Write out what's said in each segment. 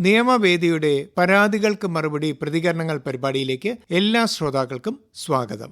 നിയമവേദിയുടെ പരാതികൾക്ക് മറുപടി പ്രതികരണങ്ങൾ പരിപാടിയിലേക്ക് എല്ലാ ശ്രോതാക്കൾക്കും സ്വാഗതം.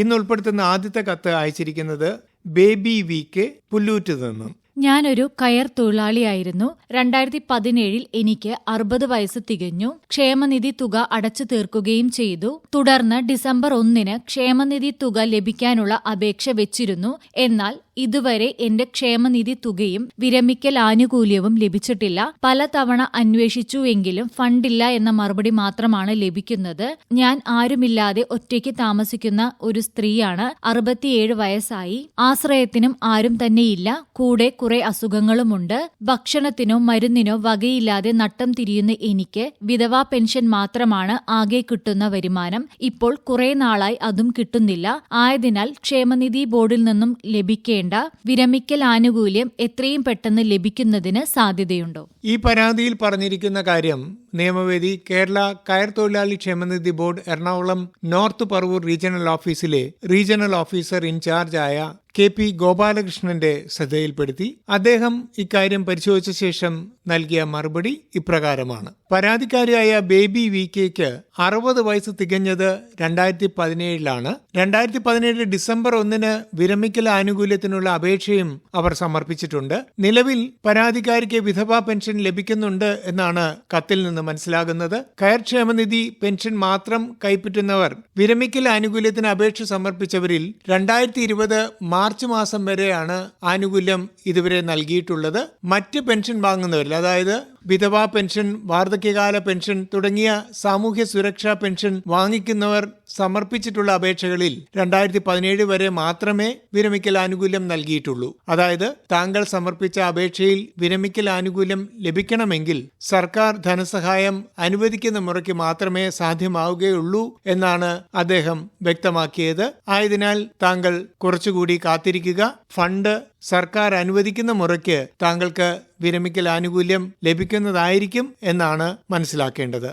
ഇന്ന് ഉൾപ്പെടുത്തുന്ന ആദ്യത്തെ കത്ത് അയച്ചിരിക്കുന്നത് ബേബി വിക്ക് പുല്ലൂറ്റ് നിന്നും. ഞാനൊരു കയർ തൊഴിലാളിയായിരുന്നു. 2017 എനിക്ക് 60 വയസ്സ് തികഞ്ഞു. ക്ഷേമനിധി തുക അടച്ചു തീർക്കുകയും ചെയ്തു. തുടർന്ന് ഡിസംബർ 1 ക്ഷേമനിധി തുക ലഭിക്കാനുള്ള അപേക്ഷ വെച്ചിരുന്നു. എന്നാൽ ഇതുവരെ എന്റെ ക്ഷേമനിധി തുകയും വിരമിക്കൽ ആനുകൂല്യവും ലഭിച്ചിട്ടില്ല. പലതവണ അന്വേഷിച്ചുവെങ്കിലും ഫണ്ടില്ല എന്ന മറുപടി മാത്രമാണ് ലഭിക്കുന്നത്. ഞാൻ ആരുമില്ലാതെ ഒറ്റയ്ക്ക് താമസിക്കുന്ന ഒരു സ്ത്രീയാണ്. 67 വയസ്സായി. ആശ്രയത്തിനും ആരും തന്നെയില്ല. കൂടെ കുറെ അസുഖങ്ങളുമുണ്ട്. ഭക്ഷണത്തിനോ മരുന്നിനോ വകയില്ലാതെ നട്ടം തിരിയുന്ന എനിക്ക് വിധവാ പെൻഷൻ മാത്രമാണ് ആകെ കിട്ടുന്ന വരുമാനം. ഇപ്പോൾ കുറെ നാളായി അതും കിട്ടുന്നില്ല. ആയതിനാൽ ക്ഷേമനിധി ബോർഡിൽ നിന്നും ലഭിക്കേണ്ട വിരമിക്കൽ ആനുകൂല്യം എത്രയും പെട്ടെന്ന് ലഭിക്കുന്നതിന് സാധ്യതയുണ്ടോ? ഈ പരാതിയിൽ പറഞ്ഞിരിക്കുന്ന കാര്യം നിയമവേദി കേരള കയർ തൊഴിലാളി ക്ഷേമനിധി board Ernakulam north Paravur regional ഓഫീസിലെ റീജിയണൽ ഓഫീസർ ഇൻചാർജായ KP ഗോപാലകൃഷ്ണന്റെ ശ്രദ്ധയിൽപ്പെടുത്തി. അദ്ദേഹം ഇക്കാര്യം പരിശോധിച്ച ശേഷം നൽകിയ മറുപടി ഇപ്രകാരമാണ്. പരാതിക്കാരിയായ ബേബി വിക്ക് 60 വയസ്സ് തികഞ്ഞത് 2017 2017 ഡിസംബർ 1 വിരമിക്കൽ ആനുകൂല്യത്തിനുള്ള അപേക്ഷയും അവർ സമർപ്പിച്ചിട്ടുണ്ട്. നിലവിൽ പരാതിക്കാരിക്ക് വിധവാ പെൻഷൻ ലഭിക്കുന്നുണ്ട് എന്നാണ് കത്തിൽ നിന്ന് മനസ്സിലാകുന്നത്. കയർ ക്ഷേമനിധി പെൻഷൻ മാത്രം കൈപ്പറ്റുന്നവർ വിരമിക്കൽ ആനുകൂല്യത്തിന് അപേക്ഷ സമർപ്പിച്ചവരിൽ 2020 മാർച്ച് മാസം വരെയാണ് ആനുകൂല്യം ഇതുവരെ നൽകിയിട്ടുള്ളത്. മറ്റ് പെൻഷൻ വാങ്ങുന്നവരിൽ, അതായത് വിധവാ പെൻഷൻ, വാർദ്ധക്യകാല പെൻഷൻ തുടങ്ങിയ സാമൂഹ്യ സുരക്ഷാ പെൻഷൻ വാങ്ങിക്കുന്നവർ സമർപ്പിച്ചിട്ടുള്ള അപേക്ഷകളിൽ 2017 വരെ മാത്രമേ വിരമിക്കൽ ആനുകൂല്യം നൽകിയിട്ടുള്ളൂ. അതായത് താങ്കൾ സമർപ്പിച്ച അപേക്ഷയിൽ വിരമിക്കൽ ആനുകൂല്യം ലഭിക്കണമെങ്കിൽ സർക്കാർ ധനസഹായം അനുവദിക്കുന്ന മുറയ്ക്ക് മാത്രമേ സാധ്യമാവുകയുള്ളൂ എന്നാണ് അദ്ദേഹം വ്യക്തമാക്കിയത്. ആയതിനാൽ താങ്കൾ കുറച്ചുകൂടി കാത്തിരിക്കുക. ഫണ്ട് സർക്കാർ അനുവദിക്കുന്ന മുറയ്ക്ക് താങ്കൾക്ക് വിരമിക്കൽ ആനുകൂല്യം ലഭിക്കുന്നതായിരിക്കും എന്നാണ് മനസ്സിലാക്കേണ്ടത്.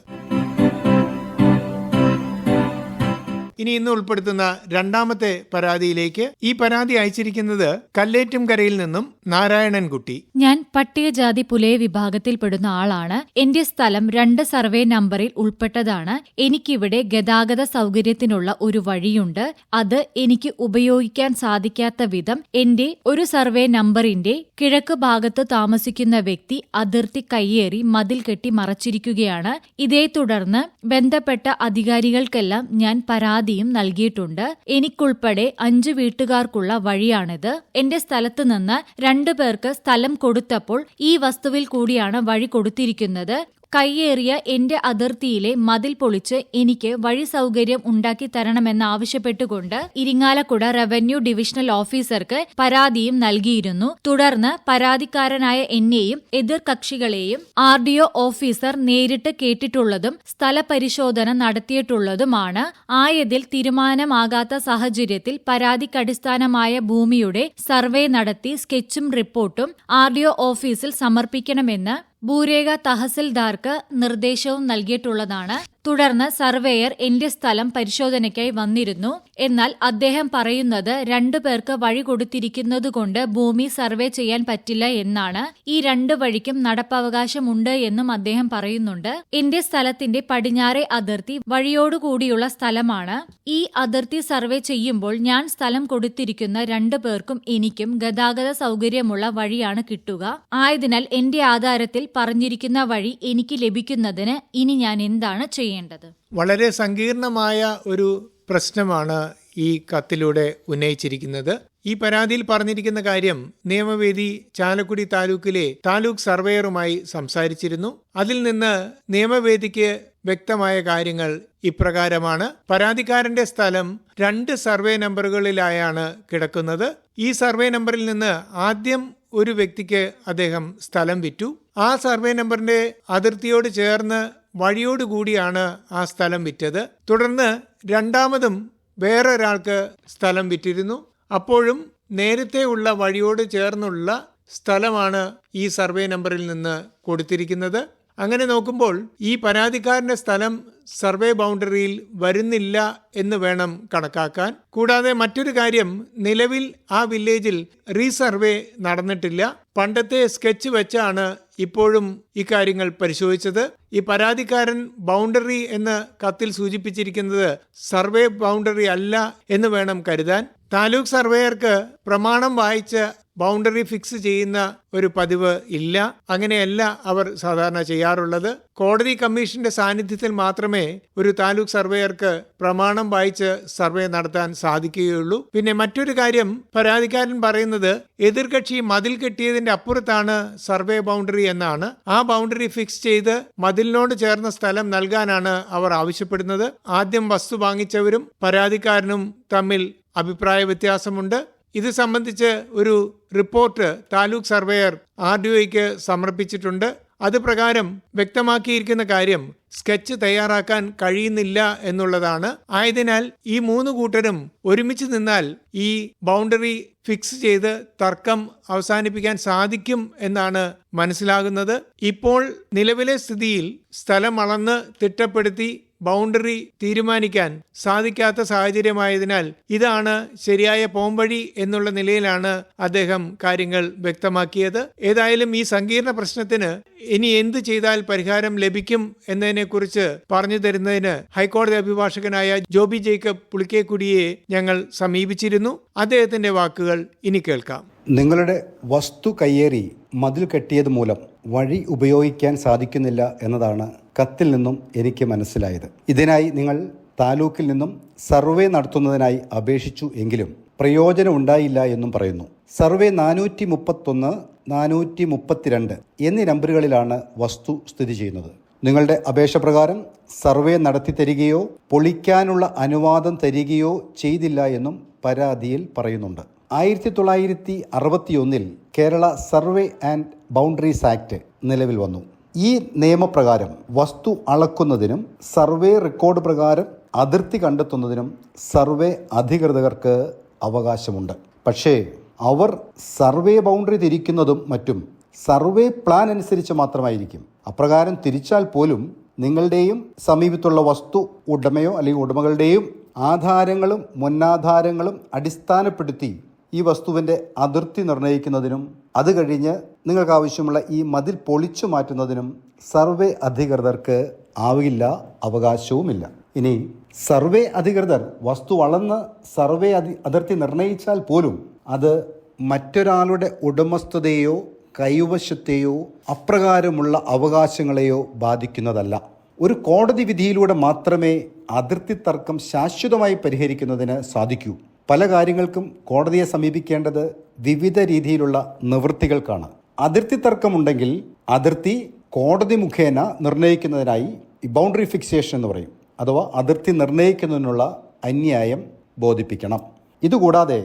ഇനി ഇന്ന് ഉൾപ്പെടുത്തുന്ന രണ്ടാമത്തെ പരാതിയിലേക്ക്. ഈ പരാതി അയച്ചിരിക്കുന്നത് കല്ലേറ്റുംകരയിൽ നിന്നും നാരായണൻകുട്ടി. ഞാൻ പട്ടികജാതി പുലയ വിഭാഗത്തിൽപ്പെടുന്ന ആളാണ്. എന്റെ സ്ഥലം 2 സർവേ നമ്പറിൽ ഉൾപ്പെട്ടതാണ്. എനിക്കിവിടെ ഗതാഗത സൗകര്യത്തിനുള്ള ഒരു വഴിയുണ്ട്. അത് എനിക്ക് ഉപയോഗിക്കാൻ സാധിക്കാത്ത വിധം എന്റെ ഒരു സർവേ നമ്പറിന്റെ കിഴക്ക് ഭാഗത്ത് താമസിക്കുന്ന വ്യക്തി അതിർത്തി കയ്യേറി മതിൽ കെട്ടി മറച്ചിരിക്കുകയാണ്. ഇതേ തുടർന്ന് ബന്ധപ്പെട്ട അധികാരികൾക്കെല്ലാം ഞാൻ പരാതിയും നൽകിയിട്ടുണ്ട്. എനിക്കുൾപ്പെടെ 5 വീട്ടുകാർക്കുള്ള വഴിയാണിത്. എന്റെ സ്ഥലത്ത് നിന്ന് 2 പേർക്ക് സ്ഥലം കൊടുത്തപ്പോൾ ഈ വസ്തുവിൽ കൂടിയാണ് വഴി കൊടുത്തിരിക്കുന്നത്. കയ്യേറിയ എന്റെ അതിർത്തിയിലെ മതിൽ പൊളിച്ച് എനിക്ക് വഴി സൗകര്യം ഉണ്ടാക്കി തരണമെന്നാവശ്യപ്പെട്ടുകൊണ്ട് ഇരിങ്ങാലക്കുട റവന്യൂ ഡിവിഷണൽ ഓഫീസർക്ക് പരാതിയും നൽകിയിരുന്നു. തുടർന്ന് പരാതിക്കാരനായ എന്നെയും എതിർ കക്ഷികളെയും RDO ഓഫീസർ നേരിട്ട് കേട്ടിട്ടുള്ളതും സ്ഥലപരിശോധന നടത്തിയിട്ടുള്ളതുമാണ്. ആയതിൽ തീരുമാനമാകാത്ത സാഹചര്യത്തിൽ പരാതിക്കടിസ്ഥാനമായ ഭൂമിയുടെ സർവേ നടത്തി സ്കെച്ചും റിപ്പോർട്ടും RDO ഓഫീസിൽ സമർപ്പിക്കണമെന്ന് ഭൂരേഖ തഹസിൽദാർക്ക് നിർദ്ദേശവും നൽകിയിട്ടുള്ളതാണ്. തുടർന്ന് സർവേയർ എന്റെ സ്ഥലം പരിശോധനയ്ക്കായി വന്നിരുന്നു. എന്നാൽ അദ്ദേഹം പറയുന്നത് 2 പേർക്ക് വഴി കൊടുത്തിരിക്കുന്നതുകൊണ്ട് ഭൂമി സർവേ ചെയ്യാൻ പറ്റില്ല എന്നാണ്. ഈ 2 വഴിക്കും നടപ്പവകാശമുണ്ട് എന്നും അദ്ദേഹം പറയുന്നുണ്ട്. എന്റെ സ്ഥലത്തിന്റെ പടിഞ്ഞാറേ അതിർത്തി വഴിയോടുകൂടിയുള്ള സ്ഥലമാണ്. ഈ അതിർത്തി സർവേ ചെയ്യുമ്പോൾ ഞാൻ സ്ഥലം കൊടുത്തിരിക്കുന്ന 2 പേർക്കും എനിക്കും ഗതാഗത സൗകര്യമുള്ള വഴിയാണ് കിട്ടുക. ആയതിനാൽ എന്റെ ആധാരത്തിൽ പറഞ്ഞിരിക്കുന്ന വഴി എനിക്ക് ലഭിക്കുന്നതിന് ഇനി ഞാൻ എന്താണ് ചെയ്യേണ്ടത്? വളരെ സങ്കീർണമായ ഒരു പ്രശ്നമാണ് ഈ കത്തിലൂടെ ഉന്നയിച്ചിരിക്കുന്നത്. ഈ പരാതിയിൽ പറഞ്ഞിരിക്കുന്ന കാര്യം നിയമവേദി ചാലക്കുടി താലൂക്കിലെ താലൂക്ക് സർവേയറുമായി സംസാരിച്ചിരുന്നു. അതിൽ നിന്ന് നിയമവേദിക്ക് വ്യക്തമായ കാര്യങ്ങൾ ഇപ്രകാരമാണ്. പരാതിക്കാരന്റെ സ്ഥലം 2 സർവേ നമ്പറുകളിലായാണ് കിടക്കുന്നത്. ഈ സർവേ നമ്പറിൽ നിന്ന് ആദ്യം ഒരു വ്യക്തിക്ക് അദ്ദേഹം സ്ഥലം വിറ്റു. ആ സർവേ നമ്പറിന്റെ അതിർത്തിയോട് ചേർന്ന് വഴിയോടുകൂടിയാണ് ആ സ്ഥലം വിറ്റത്. തുടർന്ന് രണ്ടാമതും വേറൊരാൾക്ക് സ്ഥലം വിറ്റിരുന്നു. അപ്പോഴും നേരത്തെ ഉള്ള വഴിയോട് ചേർന്നുള്ള സ്ഥലമാണ് ഈ സർവേ നമ്പറിൽ നിന്ന് കൊടുത്തിരിക്കുന്നത്. അങ്ങനെ നോക്കുമ്പോൾ ഈ പരാതിക്കാരന്റെ സ്ഥലം സർവേ ബൗണ്ടറിയിൽ വരുന്നില്ല എന്ന് വേണം കണക്കാക്കാൻ. കൂടാതെ മറ്റൊരു കാര്യം, നിലവിൽ ആ വില്ലേജിൽ റീസർവേ നടന്നിട്ടില്ല. പണ്ടത്തെ സ്കെച്ച് വെച്ചാണ് ഇപ്പോഴും ഇക്കാര്യങ്ങൾ പരിശോധിച്ചത്. ഈ പരാതിക്കാരൻ ബൗണ്ടറി എന്ന് കത്തിൽ സൂചിപ്പിച്ചിരിക്കുന്നത് സർവേ ബൗണ്ടറി അല്ല എന്ന് വേണം കരുതാൻ. താലൂക്ക് സർവേയർക്ക് പ്രമാണം വായിച്ച് ബൗണ്ടറി ഫിക്സ് ചെയ്യുന്ന ഒരു പതിവ് ഇല്ല. അങ്ങനെയല്ല അവർ സാധാരണ ചെയ്യാറുള്ളത്. കോടതി കമ്മീഷന്റെ സാന്നിധ്യത്തിൽ മാത്രമേ ഒരു താലൂക്ക് സർവേയർക്ക് പ്രമാണം വായിച്ച് സർവേ നടത്താൻ സാധിക്കുകയുള്ളൂ. പിന്നെ മറ്റൊരു കാര്യം, പരാതിക്കാരൻ പറയുന്നത് എതിർകക്ഷി മതിൽ കെട്ടിയതിന്റെ അപ്പുറത്താണ് സർവേ ബൗണ്ടറി എന്നാണ്. ആ ബൗണ്ടറി ഫിക്സ് ചെയ്ത് മതിലിനോട് ചേർന്ന സ്ഥലം നൽകാനാണ് അവർ ആവശ്യപ്പെടുന്നത്. ആദ്യം വസ്തു വാങ്ങിച്ചവരും പരാതിക്കാരനും തമ്മിൽ അഭിപ്രായ വ്യത്യാസമുണ്ട്. ഇത് സംബന്ധിച്ച് ഒരു റിപ്പോർട്ട് താലൂക്ക് സർവേയർ RDOയ്ക്ക് സമർപ്പിച്ചിട്ടുണ്ട്. അത് പ്രകാരം വ്യക്തമാക്കിയിരിക്കുന്ന കാര്യം സ്കെച്ച് തയ്യാറാക്കാൻ കഴിയുന്നില്ല എന്നുള്ളതാണ്. ആയതിനാൽ ഈ 3 കൂട്ടരും ഒരുമിച്ച് നിന്നാൽ ഈ ബൗണ്ടറി ഫിക്സ് ചെയ്ത് തർക്കം അവസാനിപ്പിക്കാൻ സാധിക്കും എന്നാണ് മനസ്സിലാകുന്നത്. ഇപ്പോൾ നിലവിലെ സ്ഥിതിയിൽ സ്ഥലം അളന്ന് തിട്ടപ്പെടുത്തി ബൗണ്ടറി തീരുമാനിക്കാൻ സാധിക്കാത്ത സാഹചര്യമായതിനാൽ ഇതാണ് ശരിയായ പോംവഴി എന്നുള്ള നിലയിലാണ് അദ്ദേഹം കാര്യങ്ങൾ വ്യക്തമാക്കിയത്. ഏതായാലും ഈ സങ്കീർണ പ്രശ്നത്തിന് ഇനി എന്ത് ചെയ്താൽ പരിഹാരം ലഭിക്കും എന്നതിനെക്കുറിച്ച് പറഞ്ഞു തരുന്നതിന് ഹൈക്കോടതി അഭിഭാഷകനായ ജോബി ജേക്കബ് പുളിക്കേക്കുടിയെ ഞങ്ങൾ സമീപിച്ചിരുന്നു. അദ്ദേഹത്തിന്റെ വാക്കുകൾ ഇനി കേൾക്കാം. നിങ്ങളുടെ വസ്തു കയ്യേറി മതിൽ കെട്ടിയത് മൂലം വഴി ഉപയോഗിക്കാൻ സാധിക്കുന്നില്ല എന്നതാണ് കത്തിൽ നിന്നും എനിക്ക് മനസ്സിലായത്. ഇതിനായി നിങ്ങൾ താലൂക്കിൽ നിന്നും സർവേ നടത്തുന്നതിനായി അപേക്ഷിച്ചു എങ്കിലും പ്രയോജനം ഉണ്ടായില്ല എന്നും പറയുന്നു. സർവേ 431, 432 എന്നീ നമ്പറുകളിലാണ് വസ്തു സ്ഥിതി ചെയ്യുന്നത്. നിങ്ങളുടെ അപേക്ഷ പ്രകാരം സർവേ നടത്തി തരികയോ പൊളിക്കാനുള്ള അനുവാദം തരികയോ ചെയ്തില്ല എന്നും പരാതിയിൽ പറയുന്നുണ്ട്. 1961 Kerala survey and boundaries act നിലവിൽ വന്നു. ഈ നിയമപ്രകാരം വസ്തു അളക്കുന്നതിനും സർവേ റെക്കോർഡ് പ്രകാരം അതിർത്തി കണ്ടെത്തുന്നതിനും സർവേ അധികൃതർക്ക് അവകാശമുണ്ട്. പക്ഷേ അവർ സർവേ ബൗണ്ടറി തിരിക്കുന്നതും മറ്റും സർവേ പ്ലാൻ അനുസരിച്ച് മാത്രമായിരിക്കും. അപ്രകാരം തിരിച്ചാൽ പോലും നിങ്ങളുടെയും സമീപത്തുള്ള വസ്തു ഉടമയോ അല്ലെങ്കിൽ ഉടമകളുടെയും ആധാരങ്ങളും മുന്നാധാരങ്ങളും അടിസ്ഥാനപ്പെടുത്തി ഈ വസ്തുവിൻ്റെ അതിർത്തി നിർണ്ണയിക്കുന്നതിനും അത് കഴിഞ്ഞ് നിങ്ങൾക്ക് ആവശ്യമുള്ള ഈ മതിൽ പൊളിച്ചു മാറ്റുന്നതിനും സർവേ അധികൃതർക്ക് ആവില്ല, അവകാശവുമില്ല. ഇനി സർവേ അധികൃതർ വസ്തു അളന്ന് സർവേ അതിർത്തി നിർണ്ണയിച്ചാൽ പോലും അത് മറ്റൊരാളുടെ ഉടമസ്ഥതയോ കൈവശത്തെയോ അപ്രകാരമുള്ള അവകാശങ്ങളെയോ ബാധിക്കുന്നതല്ല. ഒരു കോടതി വിധിയിലൂടെ മാത്രമേ അതിർത്തി തർക്കം ശാശ്വതമായി പരിഹരിക്കുന്നതിന് സാധിക്കൂ. പല കാര്യങ്ങൾക്കും കോടതിയെ സമീപിക്കേണ്ടത് വിവിധ രീതിയിലുള്ള നിവൃത്തികൾക്കാണ്. അതിർത്തി തർക്കമുണ്ടെങ്കിൽ അതിർത്തി കോടതി മുഖേന നിർണ്ണയിക്കുന്നതിനായി ബൗണ്ടറി ഫിക്സേഷൻ എന്ന് പറയും, അഥവാ അതിർത്തി നിർണ്ണയിക്കുന്നതിനുള്ള അന്യായം ബോധിപ്പിക്കണം. ഇതുകൂടാതെ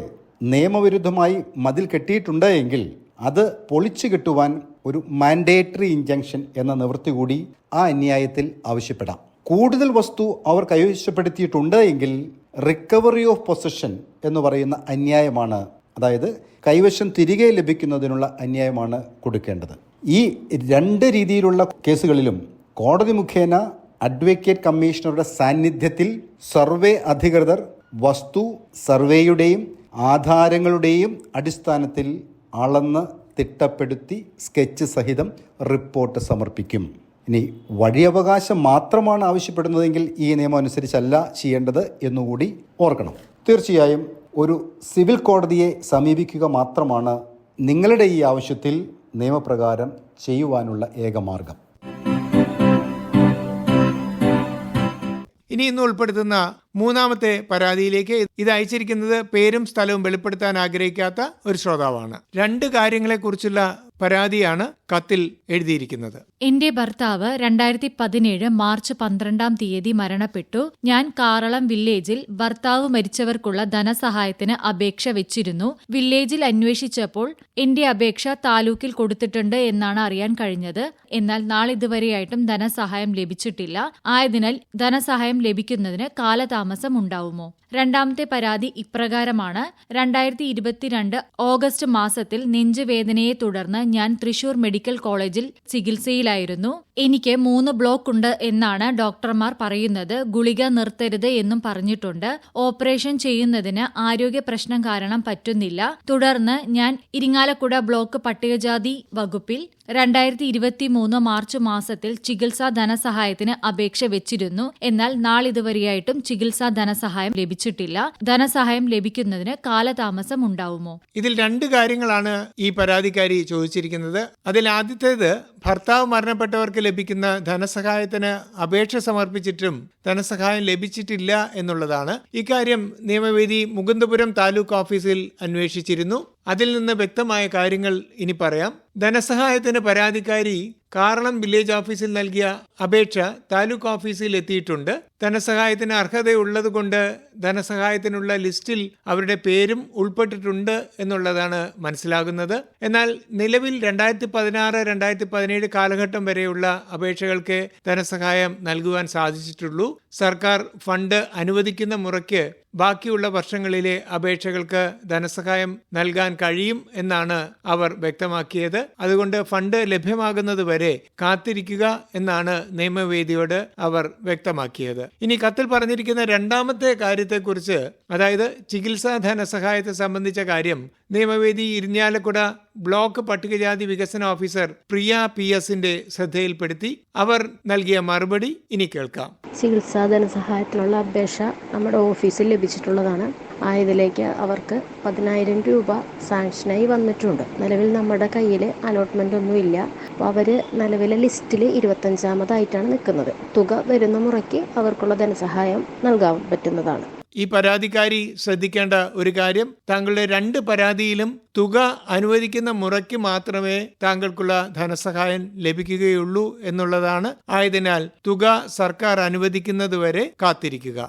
നിയമവിരുദ്ധമായി മതിൽ കെട്ടിയിട്ടുണ്ട് എങ്കിൽ അത് പൊളിച്ചു കെട്ടുവാൻ ഒരു മാൻഡേറ്ററി ഇൻജങ്ഷൻ എന്ന നിവൃത്തി കൂടി ആ അന്യായത്തിൽ ആവശ്യപ്പെടാം. കൂടുതൽ വസ്തു അവർ കൈവശപ്പെടുത്തിയിട്ടുണ്ട് എങ്കിൽ റിക്കവറി ഓഫ് പൊസഷൻ എന്ന് പറയുന്ന അന്യായമാണ്, അതായത് കൈവശം തിരികെ ലഭിക്കുന്നതിനുള്ള അന്യായമാണ് കൊടുക്കേണ്ടത്. ഈ 2 രീതിയിലുള്ള കേസുകളിലും കോടതി മുഖേന അഡ്വക്കേറ്റ് കമ്മീഷണറുടെ സാന്നിധ്യത്തിൽ സർവേ അധികൃതർ വസ്തു സർവേയുടെയും ആധാരങ്ങളുടെയും അടിസ്ഥാനത്തിൽ അളന്ന് തിട്ടപ്പെടുത്തി സ്കെച്ച് സഹിതം റിപ്പോർട്ട് സമർപ്പിക്കും. ഇനി വഴിയവകാശം മാത്രമാണ് ആവശ്യപ്പെടുന്നതെങ്കിൽ ഈ നിയമം അനുസരിച്ചല്ല ചെയ്യേണ്ടത് എന്നുകൂടി ഓർക്കണം. തീർച്ചയായും ഒരു സിവിൽ കോടതിയെ സമീപിക്കുക മാത്രമാണ് നിങ്ങളുടെ ഈ ആവശ്യത്തിൽ നിയമപ്രകാരം ചെയ്യുവാനുള്ള ഏക മാർഗം. ഇനി ഇന്ന് ഉൾപ്പെടുത്തുന്ന 3ാമത്തെ പരാതിയിലേക്ക്. ഇത് അയച്ചിരിക്കുന്നത് പേരും സ്ഥലവും വെളിപ്പെടുത്താൻ ആഗ്രഹിക്കാത്ത ഒരു ശ്രോതാവാണ്. 2 കാര്യങ്ങളെക്കുറിച്ചുള്ള പരാതിയാണ് കത്തിൽ എഴുതിയിരിക്കുന്നത്. എന്റെ ഭർത്താവ് 2017 മാർച്ച് 12-ാം തീയതി മരണപ്പെട്ടു. ഞാൻ കാറളം വില്ലേജിൽ ഭർത്താവ് മരിച്ചവർക്കുള്ള ധനസഹായത്തിന് അപേക്ഷ വെച്ചിരുന്നു. വില്ലേജിൽ അന്വേഷിച്ചപ്പോൾ എന്റെ അപേക്ഷ താലൂക്കിൽ കൊടുത്തിട്ടുണ്ട് എന്നാണ് അറിയാൻ കഴിഞ്ഞത്. എന്നാൽ നാളിതുവരെയായിട്ടും ധനസഹായം ലഭിച്ചിട്ടില്ല. ആയതിനാൽ ധനസഹായം ലഭിക്കുന്നതിന് കാലതാമസം കാലതാമസം ഉണ്ടാവുമോ? രണ്ടാമത്തെ പരാതി ഇപ്രകാരമാണ്. 2022 ഓഗസ്റ്റ് മാസത്തിൽ നെഞ്ചുവേദനയെ തുടർന്ന് ഞാൻ തൃശൂർ മെഡിക്കൽ കോളേജിൽ ചികിത്സയിലായിരുന്നു. എനിക്ക് 3 ബ്ലോക്ക് ഉണ്ട് എന്നാണ് ഡോക്ടർമാർ പറയുന്നത്. ഗുളിക നിർത്തരുത് എന്നും പറഞ്ഞിട്ടുണ്ട്. ഓപ്പറേഷൻ ചെയ്യുന്നതിന് ആരോഗ്യ പ്രശ്നം കാരണം പറ്റുന്നില്ല. തുടർന്ന് ഞാൻ ഇരിങ്ങാലക്കുട ബ്ലോക്ക് പട്ടികജാതി വകുപ്പിൽ 2023 മാർച്ച് മാസത്തിൽ ചികിത്സാ ധനസഹായത്തിന് അപേക്ഷ വെച്ചിരുന്നു. എന്നാൽ നാളിതുവരെയായിട്ടും ചികിത്സാ ധനസഹായം ലഭിച്ചിട്ടില്ല. ധനസഹായം ലഭിക്കുന്നതിന് കാലതാമസം ഉണ്ടാവുമോ? ഇതിൽ 2 കാര്യങ്ങളാണ് ഈ പരാതിക്കാരി ചോദിച്ചിരിക്കുന്നത്. അതിൽ ആദ്യത്തേത്, ഭർത്താവ് മരണപ്പെട്ടവർക്ക് ലഭിക്കുന്ന ധനസഹായത്തിന് അപേക്ഷ സമർപ്പിച്ചിട്ടും ധനസഹായം ലഭിച്ചിട്ടില്ല എന്നുള്ളതാണ്. ഇക്കാര്യം നിയമവേദി മുകുന്ദപുരം താലൂക്ക് ഓഫീസിൽ അന്വേഷിച്ചിരുന്നു. അതിൽ നിന്ന് വ്യക്തമായ കാര്യങ്ങൾ ഇനി പറയാം. ധനസഹായത്തിന് പരാതിക്കാരി കാറളം വില്ലേജ് ഓഫീസിൽ നൽകിയ അപേക്ഷ താലൂക്ക് ഓഫീസിൽ എത്തിയിട്ടുണ്ട്. ധനസഹായത്തിന് അർഹതയുള്ളതുകൊണ്ട് ധനസഹായത്തിനുള്ള ലിസ്റ്റിൽ അവരുടെ പേരും ഉൾപ്പെട്ടിട്ടുണ്ട് എന്നുള്ളതാണ് മനസ്സിലാകുന്നത്. എന്നാൽ നിലവിൽ 2016-2017 കാലഘട്ടം വരെയുള്ള അപേക്ഷകൾക്ക് ധനസഹായം നൽകുവാൻ സാധിച്ചിട്ടുള്ളൂ. സർക്കാർ ഫണ്ട് അനുവദിക്കുന്ന മുറയ്ക്ക് ബാക്കിയുള്ള വർഷങ്ങളിലെ അപേക്ഷകൾക്ക് ധനസഹായം നൽകാൻ കഴിയും എന്നാണ് അവർ വ്യക്തമാക്കിയത്. അതുകൊണ്ട് ഫണ്ട് ലഭ്യമാകുന്നത് വരെ കാത്തിരിക്കുക എന്നാണ് നിയമവേദിയോട് അവർ വ്യക്തമാക്കിയത്. ഇനി കത്തിൽ പറഞ്ഞിരിക്കുന്ന രണ്ടാമത്തെ കാര്യത്തെക്കുറിച്ച്, അതായത് ചികിത്സാ ധനസഹായത്തെ സംബന്ധിച്ച കാര്യം, നിയമവേദി ഇരിഞ്ഞാലക്കുട ബ്ലോക്ക് പട്ടികജാതി വികസന ഓഫീസർ പ്രിയ PS-ന്റെ ശ്രദ്ധയിൽപ്പെടുത്തി. അവർ നൽകിയ മറുപടി ഇനി കേൾക്കാം. ചികിത്സാ ധനസഹായത്തിനുള്ള അപേക്ഷ നമ്മുടെ ഓഫീസിൽ ലഭിച്ചിട്ടുള്ളതാണ്. ആയതിലേക്ക് അവർക്ക് 10,000 രൂപ സാങ്ഷനായി വന്നിട്ടുണ്ട്. നിലവിൽ നമ്മുടെ കയ്യിൽ അലോട്ട്മെൻ്റ് ഒന്നുമില്ല. അപ്പോൾ അവർ നിലവിലെ ലിസ്റ്റിൽ 25ാമതായിട്ടാണ് നിൽക്കുന്നത്. തുക വരുന്ന മുറയ്ക്ക് അവർക്കുള്ള ധനസഹായം നൽകാൻ പറ്റുന്നതാണ്. ഈ പരാതിക്കാരി ശ്രദ്ധിക്കേണ്ട ഒരു കാര്യം, താങ്കളുടെ 2 പരാതിയിലും തുക അനുവദിക്കുന്ന മുറയ്ക്ക് മാത്രമേ താങ്കൾക്കുള്ള ധനസഹായം ലഭിക്കുകയുള്ളൂ എന്നുള്ളതാണ്. ആയതിനാൽ തുക സർക്കാർ അനുവദിക്കുന്നതുവരെ കാത്തിരിക്കുക.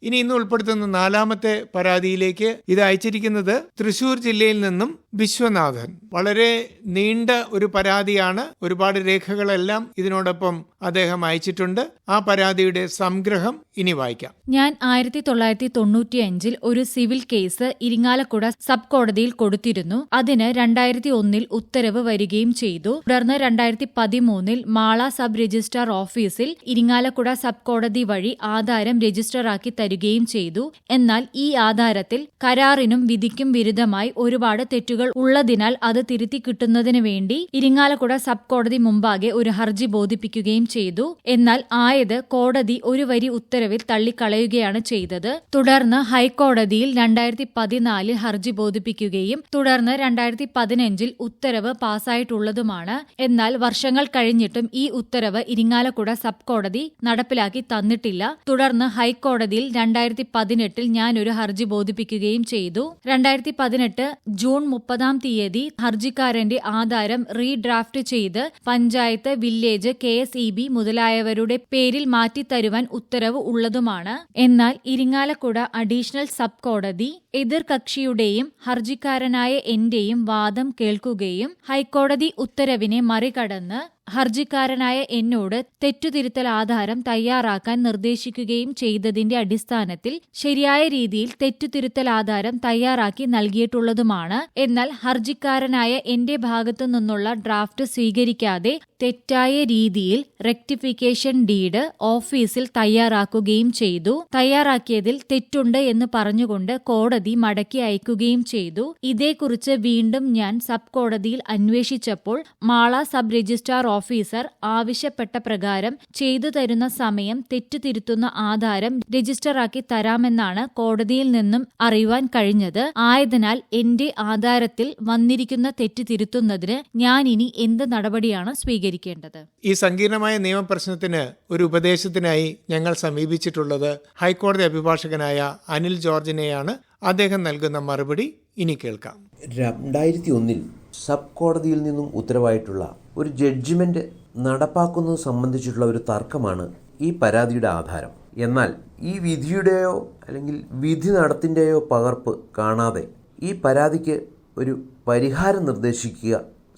ഇനി ഇന്ന് ഉൾപ്പെടുത്തുന്ന 4ാമത്തെ പരാതിയിലേക്ക്. ഇത് അയച്ചിരിക്കുന്നത് തൃശൂർ ജില്ലയിൽ നിന്നും വിശ്വനാഥൻ. വളരെ നീണ്ട ഒരു പരാതിയാണ്. ഒരുപാട് രേഖകളെല്ലാം ഇതിനോടൊപ്പം അദ്ദേഹം അയച്ചിട്ടുണ്ട്. ആ പരാതിയുടെ സംഗ്രഹം ഇനി വായിക്കാം. ഞാൻ 1995 ഒരു സിവിൽ കേസ് ഇരിങ്ങാലക്കുട സബ് കോടതിയിൽ കൊടുത്തിരുന്നു. അതിന് 2001 ഉത്തരവ് വരികയും ചെയ്തു. തുടർന്ന് 2013 മാള സബ് രജിസ്ട്രാർ ഓഫീസിൽ ഇരിങ്ങാലക്കുട സബ് കോടതി വഴി ആധാരം രജിസ്റ്ററാക്കി തരികയും ചെയ്തു. എന്നാൽ ഈ ആധാരത്തിൽ കരാറിനും വിധിക്കും വിരുദ്ധമായി ഒരുപാട് തെറ്റുകൾ ഉള്ളതിനാൽ അത് തിരുത്തി കിട്ടുന്നതിന് വേണ്ടി ഇരിങ്ങാലക്കുട സബ് കോടതി മുമ്പാകെ ഒരു ഹർജി ബോധിപ്പിക്കുകയും ചെയ്തു. എന്നാൽ ആയത് കോടതി ഒരു വരി ഉത്തരവിൽ തള്ളിക്കളയുകയാണ് ചെയ്തത്. തുടർന്ന് ഹൈക്കോടതിയിൽ 2014 ഹർജി ബോധിപ്പിക്കുകയും തുടർന്ന് 2015 ഉത്തരവ് പാസ്സായിട്ടുള്ളതുമാണ്. എന്നാൽ വർഷങ്ങൾ കഴിഞ്ഞിട്ടും ഈ ഉത്തരവ് ഇരിങ്ങാലക്കുട സബ് കോടതി നടപ്പിലാക്കി തന്നിട്ടില്ല. തുടർന്ന് ഹൈക്കോടതിയിൽ 2018 ഞാനൊരു ഹർജി ബോധിപ്പിക്കുകയും ചെയ്തു. 2018 ജൂൺ 30 ഹർജിക്കാരന്റെ ആധാരം റീഡ്രാഫ്റ്റ് ചെയ്ത് പഞ്ചായത്ത്, വില്ലേജ്, KSEB മുതലായവരുടെ പേരിൽ മാറ്റിത്തരുവാൻ ഉത്തരവ് ഉള്ളതുമാണ്. എന്നാൽ ഇരിങ്ങാലക്കുട അഡീഷണൽ സബ് കോടതി എതിർകക്ഷിയുടെയും ഹർജിക്കാരനായ എന്റെയും വാദം കേൾക്കുകയും ഹൈക്കോടതി ഉത്തരവിനെ മറികടന്ന് ഹർജിക്കാരനായ എന്നോട് തെറ്റുതിരുത്തൽ ആധാരം തയ്യാറാക്കാൻ നിർദ്ദേശിക്കുകയും ചെയ്തതിന്റെ അടിസ്ഥാനത്തിൽ ശരിയായ രീതിയിൽ തെറ്റുതിരുത്തൽ ആധാരം തയ്യാറാക്കി നൽകിയിട്ടുള്ളതുമാണ്. എന്നാൽ ഹർജിക്കാരനായ എന്റെ ഭാഗത്തു നിന്നുള്ള ഡ്രാഫ്റ്റ് സ്വീകരിക്കാതെ തെറ്റായ രീതിയിൽ റെക്ടിഫിക്കേഷൻ ഡീഡ് ഓഫീസിൽ തയ്യാറാക്കുകയും ചെയ്തു. തയ്യാറാക്കിയതിൽ തെറ്റുണ്ട് എന്ന് പറഞ്ഞുകൊണ്ട് കോടതി മടക്കി അയക്കുകയും ചെയ്തു. ഇതേക്കുറിച്ച് വീണ്ടും ഞാൻ സബ് കോടതിയിൽ അന്വേഷിച്ചപ്പോൾ മാള സബ് രജിസ്ട്രാർ ഓഫീസർ ആവശ്യപ്പെട്ട പ്രകാരം ചെയ്തു തരുന്ന സമയം തെറ്റുതിരുത്തുന്ന ആധാരം രജിസ്റ്ററാക്കി തരാമെന്നാണ് കോടതിയിൽ നിന്നും അറിയുവാൻ കഴിഞ്ഞത്. ആയതിനാൽ എന്റെ ആധാരത്തിൽ വന്നിരിക്കുന്ന തെറ്റ് തിരുത്തുന്നതിന് ഞാൻ ഇനി എന്ത് നടപടിയാണ് സ്വീകരിക്കേണ്ടത്? ഈ സങ്കീർണമായ നിയമപ്രശ്നത്തിന് ഒരു ഉപദേശത്തിനായി ഞങ്ങൾ സമീപിച്ചിട്ടുള്ളത് ഹൈക്കോടതി അഭിഭാഷകനായ അനിൽ ജോർജിനെയാണ്. അദ്ദേഹം നൽകുന്ന മറുപടി ഇനി കേൾക്കാം. 2001 സബ് കോടതിയിൽ നിന്നും ഉത്തരവായിട്ടുള്ള ഒരു ജഡ്ജിമെന്റ് നടപ്പാക്കുന്നത് സംബന്ധിച്ചിട്ടുള്ള ഒരു തർക്കമാണ് ഈ പരാതിയുടെ ആധാരം. എന്നാൽ ഈ വിധിയുടെയോ അല്ലെങ്കിൽ വിധി നടത്തിൻ്റെയോ പകർപ്പ് കാണാതെ ഈ പരാതിക്ക് ഒരു പരിഹാരം നിർദ്ദേശിക്കുക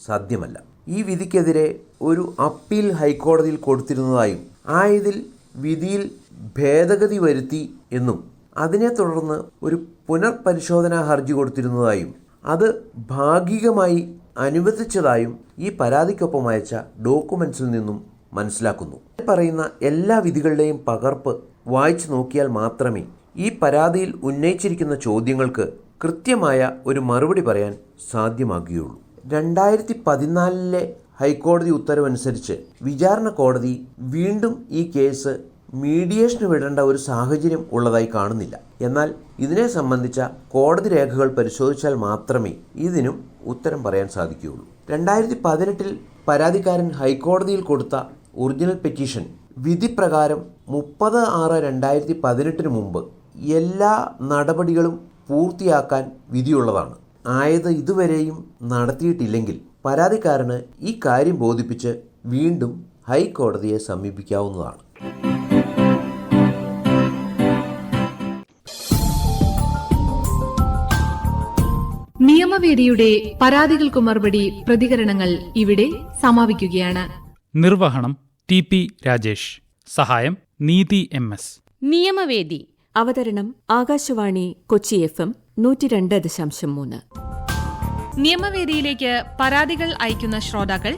സാധ്യമല്ല. ഈ വിധിക്കെതിരെ ഒരു അപ്പീൽ ഹൈക്കോടതിയിൽ കൊടുത്തിരുന്നതായും ആയതിൽ വിധിയിൽ ഭേദഗതി വരുത്തി എന്നും അതിനെ തുടർന്ന് ഒരു പുനർപരിശോധനാ ഹർജി കൊടുത്തിരുന്നതായും അത് ഭാഗികമായി അനുവദിച്ചതായും ഈ പരാതിക്കൊപ്പം അയച്ച ഡോക്യുമെന്റ്സിൽ നിന്നും മനസ്സിലാക്കുന്നു. പറയുന്ന എല്ലാ വിധികളുടെയും പകർപ്പ് വായിച്ചു നോക്കിയാൽ മാത്രമേ ഈ പരാതിയിൽ ഉന്നയിച്ചിരിക്കുന്ന ചോദ്യങ്ങൾക്ക് കൃത്യമായ ഒരു മറുപടി പറയാൻ സാധ്യമാകുകയുള്ളൂ. 2014 ഹൈക്കോടതി ഉത്തരവനുസരിച്ച് വിചാരണ കോടതി വീണ്ടും ഈ കേസ് മീഡിയേഷന് വിടേണ്ട ഒരു സാഹചര്യം ഉള്ളതായി കാണുന്നില്ല. എന്നാൽ ഇതിനെ സംബന്ധിച്ച കോടതി രേഖകൾ പരിശോധിച്ചാൽ മാത്രമേ ഇതിനും ഉത്തരം പറയാൻ സാധിക്കുകയുള്ളൂ. 2018 പരാതിക്കാരൻ ഹൈക്കോടതിയിൽ കൊടുത്ത ഒറിജിനൽ പെറ്റീഷൻ വിധി പ്രകാരം 30/6/2018 മുമ്പ് എല്ലാ നടപടികളും പൂർത്തിയാക്കാൻ വിധിയുള്ളതാണ്. ആയത് ഇതുവരെയും നടത്തിയിട്ടില്ലെങ്കിൽ പരാതിക്കാരന് ഈ കാര്യം ബോധിപ്പിച്ച് വീണ്ടും ഹൈക്കോടതിയെ സമീപിക്കാവുന്നതാണ്. നിയമവേദിയുടെ പരാതികൾക്കു മറുപടി പ്രതികരണങ്ങൾ ഇവിടെ സമാപിക്കുകയാണ്. നിർവഹണം TP രാജേഷ്. സഹായം നീതി MS. നിയമവേദി അവതരണം ആകാശവാണി കൊച്ചി FM 102.3. നിയമവേദിയിലേക്ക് പരാതികൾ അയക്കുന്ന ശ്രോതാക്കൾ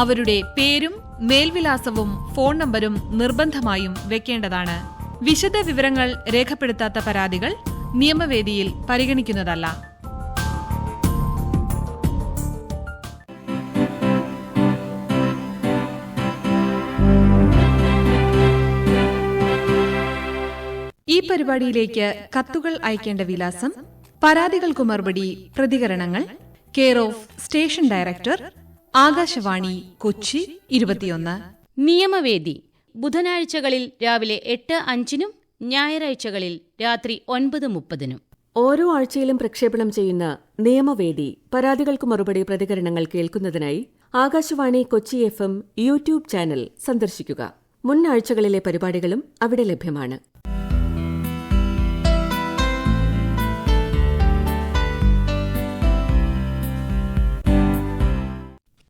അവരുടെ പേരും മേൽവിലാസവും ഫോൺ നമ്പരും നിർബന്ധമായും വെക്കേണ്ടതാണ്. വിശദ വിവരങ്ങൾ രേഖപ്പെടുത്താത്ത പരാതികൾ നിയമവേദിയിൽ പരിഗണിക്കുന്നതല്ല. ഈ പരിപാടിയിലേക്ക് കത്തുകൾ അയക്കേണ്ട വിലാസം: പരാതികൾക്കു മറുപടി പ്രതികരണങ്ങൾ, care of station director, Akashvani Kochi 21. നിയമവേദി ബുധനാഴ്ചകളിൽ രാവിലെ 8:05 ഞായറാഴ്ചകളിൽ രാത്രി 9:30. ഓരോ ആഴ്ചയിലും പ്രക്ഷേപണം ചെയ്യുന്ന നിയമവേദി പരാതികൾക്കു മറുപടി പ്രതികരണങ്ങൾ കേൾക്കുന്നതിനായി Akashvani Kochi FM YouTube channel സന്ദർശിക്കുക. മുൻ ആഴ്ചകളിലെ പരിപാടികളും അവിടെ ലഭ്യമാണ്.